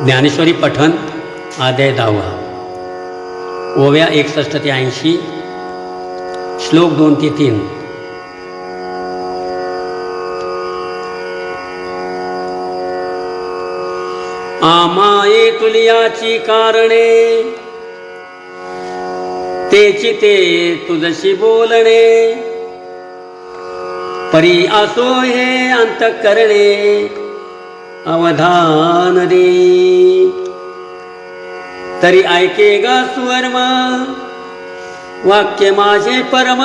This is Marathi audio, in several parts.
ज्ञानेश्वरी पठण अध्याय 10 ओव्या 61 ते 80 श्लोक 2 ते 3। आमाये तुलियाची कारणे तेची ते तुझशी बोलणे परी असो हे अंतःकरणे अवधान दे। तरी ऐके गा सुवर्म वाक्य माझे परम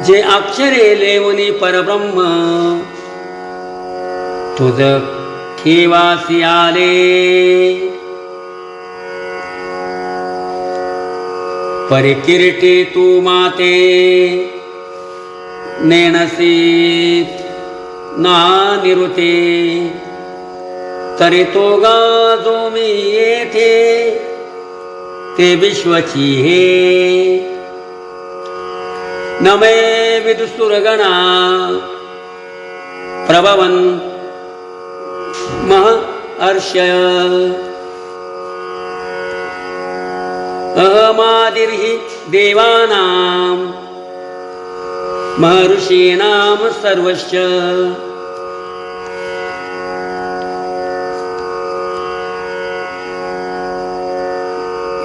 जे अक्षरे लेवनी परब्रह्म तुझ केवासी आले। परिकिरीटी तू माते नेणसी ना निरुते तरी तो गा जो मी येथे ते विश्वची हे नमे विदुसुरगणा प्रभवन महर्षय अहमादिर्हि देवानां महर्षीणां सर्वश्च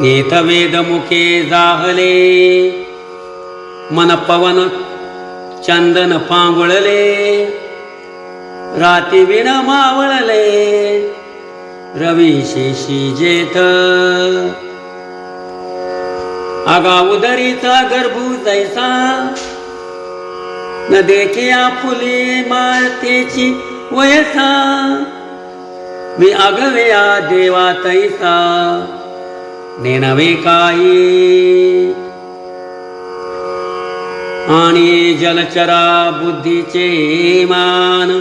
एतवेदमुखे जाहले मन पवन चंदन पांगुळले राती विण मावळले रवी शेषी जेथ आगा उदरीचा गर्भू जैसा न देखिया फुले मातेची वयसा मी आगव्या देवा तैसा नेनवे काही आणि जलचरा बुद्धीचे मान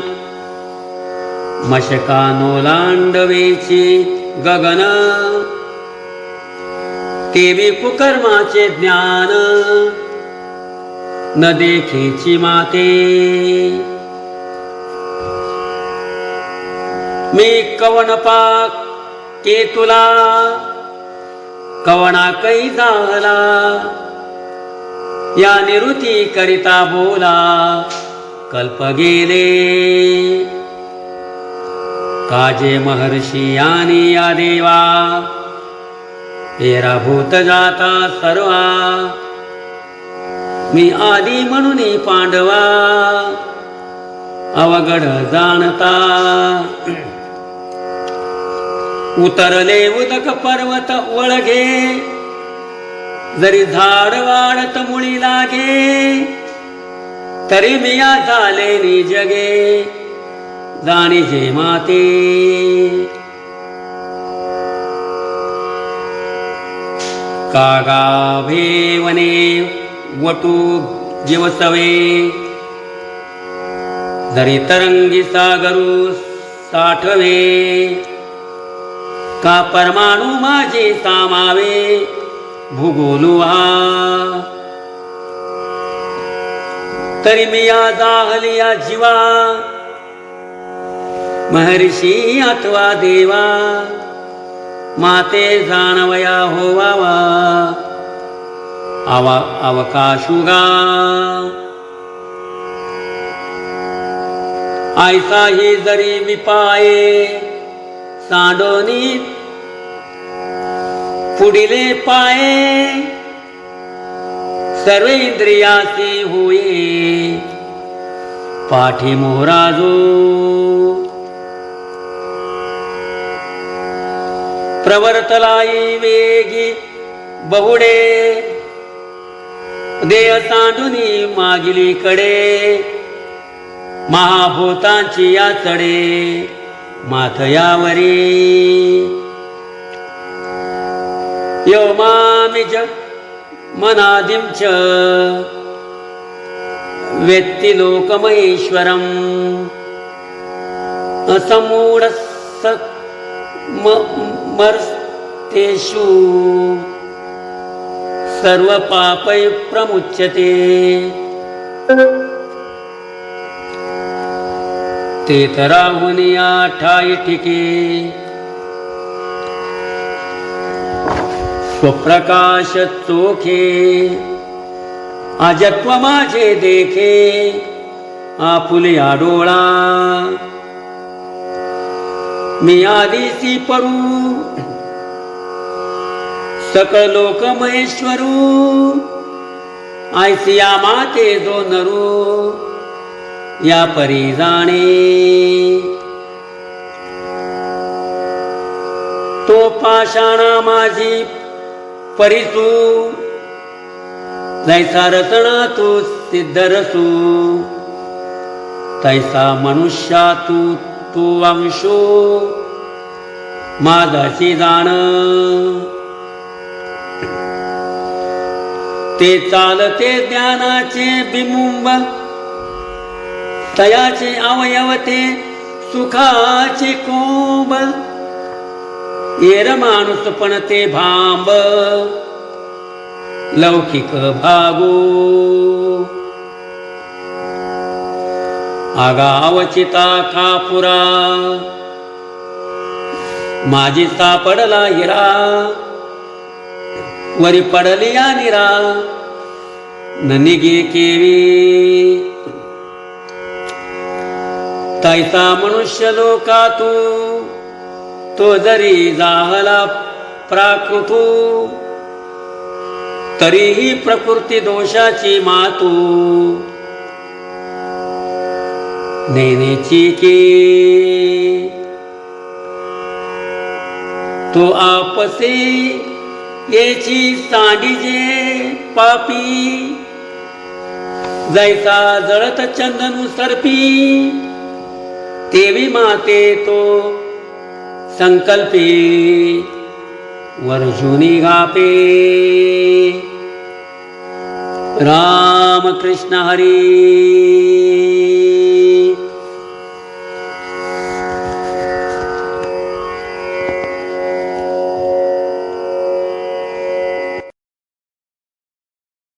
मशकानो लांडवेची गगन तेवी कुकर्माचे ज्ञान न देखेची माते। मी कवन पाक के तुला कवणा कै झाला या निवृत्ती करिता बोला कल्प गेले काजे महर्षी आणि या देवा तेरा भूत जाता सर्वा मी आदी म्हणून पांडवा अवघड जाणता। उतरले उदक पर्वत वळगे जरी झाड वाढत मुळी लागे तरी मिया झाले निजगे जाणीजे माते। कागा भेवने वटू जीवसवे जरी तरंगी सागरू साठवे का परमाणु माझे सामावे भूगोलू हा तरी मिया जाहलिया जीवा महर्षी अथवा देवा माते जाणवया होवावा अवकाशुगा ऐसा ही जरी विपाये सांडोनी पुढिले पाये सर्व इंद्रियासी होये पाठी मोराजो प्रवर्तलाई वेगी बहुडे देह सांडुनी मागिली कडे महाभूतांची या चढे माथयावरी यो मामिज मनादिंच वेत्ति लोकमहेश्वरम् असमूढ मर्तेषु सर्व पापै प्रमुच्यते। ते तराहून या ठाई ठिके स्वप्रकाश चोखे अजत्व माझे देखे आपुल्या डोळा मी आदिसी परू सकळ लोक महेश्वरू ऐसिया माते जो नरू या परी जाणे तो पाषाणा माझी परिसू जैसा रचना तू सिद्ध रसू तैसा मनुष्या तू अंशो माझाशी जाण ते चालते ज्ञानाचे बिंब तयाचे अवयव ते सुखाचे कोंब येर माणूस पण ते भांब लौकिक भागो आगावचिता कापुरा माझी सापडला हिरा वरी पडली या निरा न निगे केवी तैसा मनुष्य लोकातू तो जरी जाहला प्राकृतू तरीही प्रकृती दोषाची मातू नेनेची के तो आपसे येची सांडीजे पापी जैसा जळत चंदनु सर्पी तेवी माते तो संकल्पे वर्जुनी गापे राम कृष्ण हरी